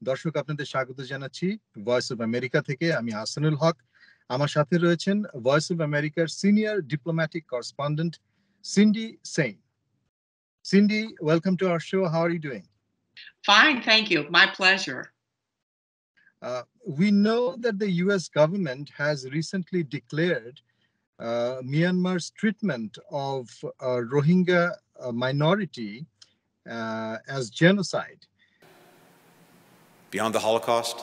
দর্শক আপনাদের স্বাগত জানাচ্ছি ভয়েস অফ আমেরিকা থেকে। আমি আহসানুল হক। আমার সাথে রয়েছেন ভয়েস অফ আমেরিকার senior diplomatic correspondent Cindy Saine. Cindy, welcome to our show. How are you doing? Fine, thank you. My pleasure. We know that the U.S. government has recently declared Myanmar's treatment of Rohingya minority as genocide. Beyond the Holocaust,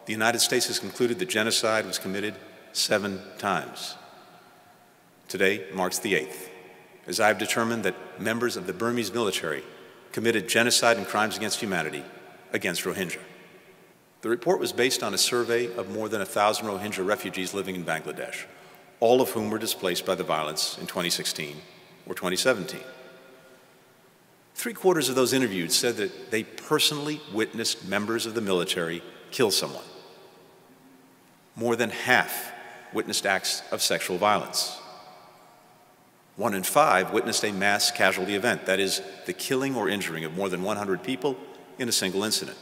the United States has concluded that genocide was committed 7 times. Today marks the 8th, as I have determined that members of the Burmese military committed genocide and crimes against humanity against Rohingya. The report was based on a survey of more than 1,000 Rohingya refugees living in Bangladesh, all of whom were displaced by the violence in 2016 or 2017. 3/4 of those interviewed said that they personally witnessed members of the military kill someone. More than half witnessed acts of sexual violence. 1 in 5 witnessed a mass casualty event, that is, the killing or injuring of more than 100 people in a single incident.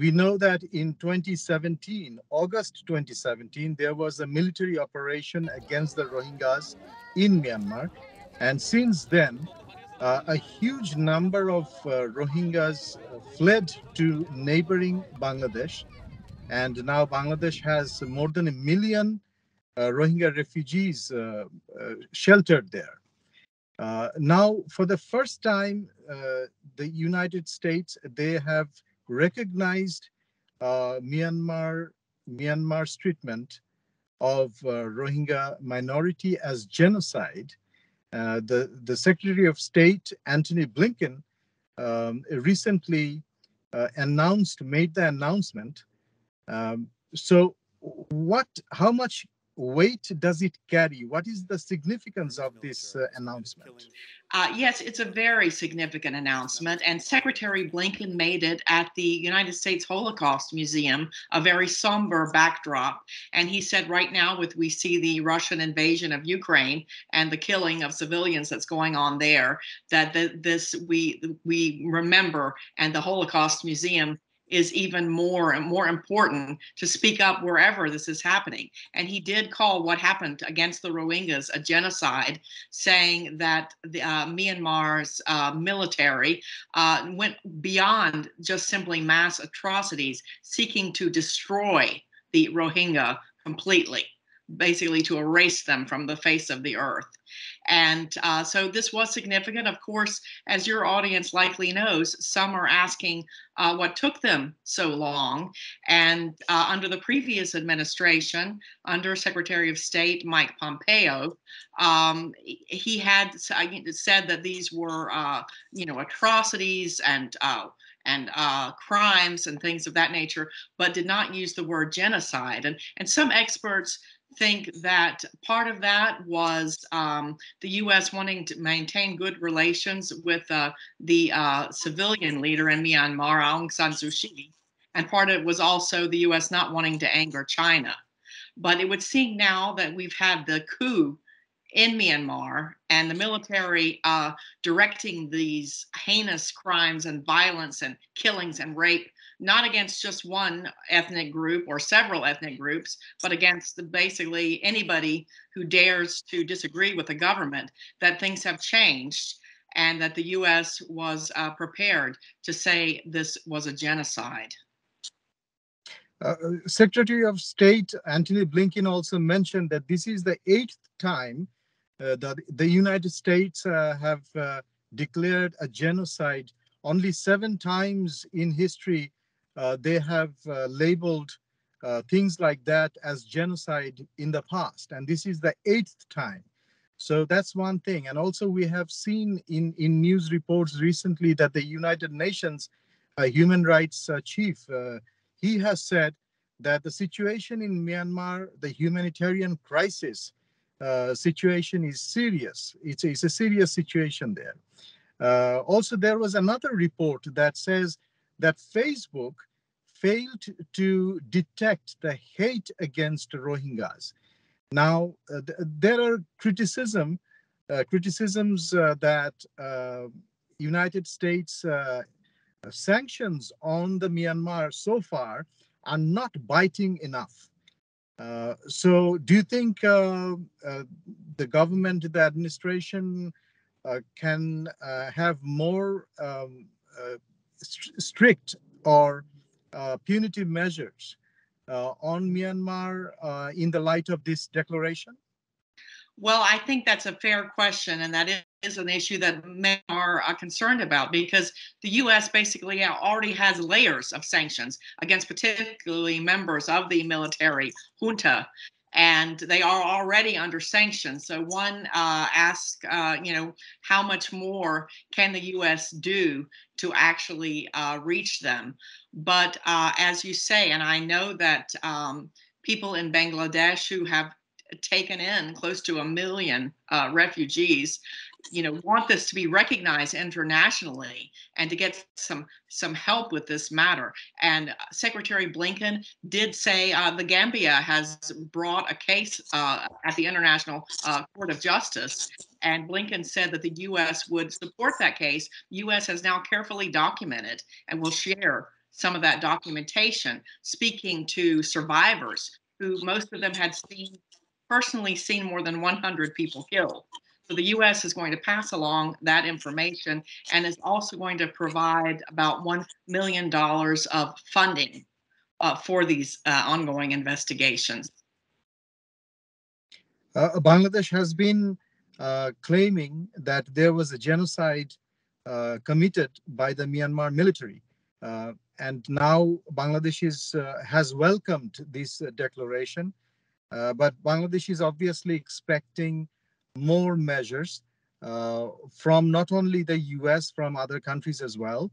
We know that in 2017, August 2017, there was a military operation against the Rohingyas in Myanmar. And since then, a huge number of Rohingyas fled to neighboring Bangladesh. And now Bangladesh has more than 1 million Rohingya refugees sheltered there. Now, for the first time, the United States, they have recognized Myanmar's treatment of Rohingya minority as genocide. The Secretary of State, Antony Blinken, recently made the announcement. So how much weight does it carry? What is the significance of this announcement? Yes, it's a very significant announcement, and Secretary Blinken made it at the United States Holocaust Museum, a very somber backdrop. And he said right now, we see the Russian invasion of Ukraine and the killing of civilians that's going on there, that we remember, and the Holocaust Museum is even more important to speak up wherever this is happening. And he did call what happened against the Rohingyas a genocide, saying that Myanmar's military went beyond just simply mass atrocities, seeking to destroy the Rohingya completely, basically to erase them from the face of the earth. And so this was significant. Of course, as your audience likely knows, some are asking what took them so long. And under the previous administration, under Secretary of State Mike Pompeo, he had said that these were, atrocities and crimes and things of that nature, but did not use the word genocide. And some experts think that part of that was the U.S. wanting to maintain good relations with the civilian leader in Myanmar, Aung San Suu Kyi, and part of it was also the U.S. not wanting to anger China. But it would seem now that we've had the coup in Myanmar and the military directing these heinous crimes and violence and killings and rape, not against just one ethnic group or several ethnic groups, but against basically anybody who dares to disagree with the government, that things have changed and that the U.S. was prepared to say this was a genocide. Secretary of State Antony Blinken also mentioned that this is the 8th time that the United States have declared a genocide. Only 7 times in history they have labeled things like that as genocide in the past, and this is the 8th time. So that's one thing. And also we have seen in news reports recently that the United Nations human rights chief, he has said that the situation in Myanmar, the humanitarian crisis situation is serious. It's a serious situation there. Also, there was another report that says that Facebook failed to detect the hate against Rohingyas. Now, there are criticisms that United States sanctions on the Myanmar so far are not biting enough. So, do you think the government, the administration, can have more strict or punitive measures on Myanmar in the light of this declaration? Well, I think that's a fair question, and that is an issue that many are concerned about because the U.S. basically already has layers of sanctions against particularly members of the military junta, and they are already under sanctions. So one asks, how much more can the U.S. do to actually reach them? But as you say, and I know that people in Bangladesh who have taken in close to 1 million refugees, want this to be recognized internationally and to get some help with this matter. And Secretary Blinken did say the Gambia has brought a case at the International Court of Justice. And Blinken said that the U.S. would support that case. The U.S. has now carefully documented and will share some of that documentation, speaking to survivors who most of them had personally seen more than 100 people killed. So the U.S. is going to pass along that information and is also going to provide about $1 million of funding for these ongoing investigations. Bangladesh has been claiming that there was a genocide committed by the Myanmar military. And now Bangladesh has welcomed this declaration. But Bangladesh is obviously expecting more measures from not only the US, from other countries as well.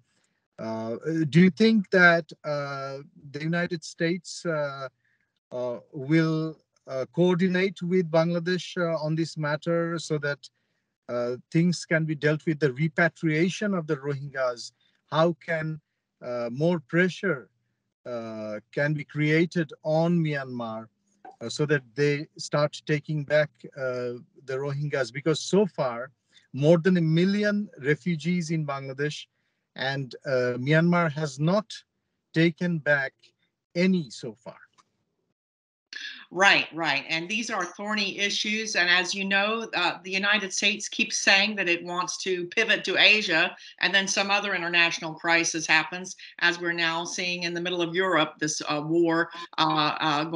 Do you think that the United States will coordinate with Bangladesh on this matter so that things can be dealt with the repatriation of the Rohingyas? How can more pressure can be created on Myanmar so that they start taking back the Rohingyas? Because so far, more than 1 million refugees in Bangladesh, and Myanmar has not taken back any so far. Right. And these are thorny issues. And as you know, the United States keeps saying that it wants to pivot to Asia, and then some other international crisis happens, as we're now seeing in the middle of Europe, this war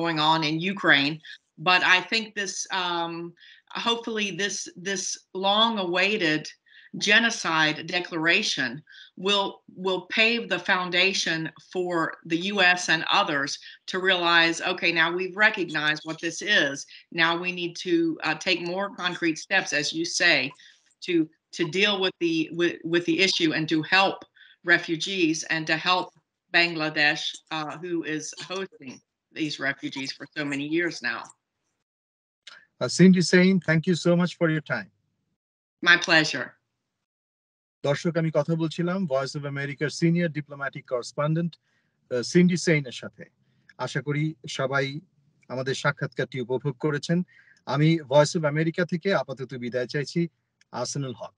going on in Ukraine. But I think this, hopefully, this long-awaited genocide declaration will pave the foundation for the U.S. and others to realize, okay, now we've recognized what this is. Now we need to take more concrete steps, as you say, to deal with the issue and to help refugees and to help Bangladesh, who is hosting these refugees for so many years now. Saine, thank you so much for your time. My pleasure. দর্শক, আমি কথা বলছিলাম voice of আমেরিকার senior diplomatic correspondent সিন্ডি সেইনের সাথে। আশা করি সবাই আমাদের সাক্ষাৎকারটি উপভোগ করেছেন। আমি ভয়েস অফ আমেরিকা থেকে আপাতত বিদায় চাইছি। আহসানুল হক।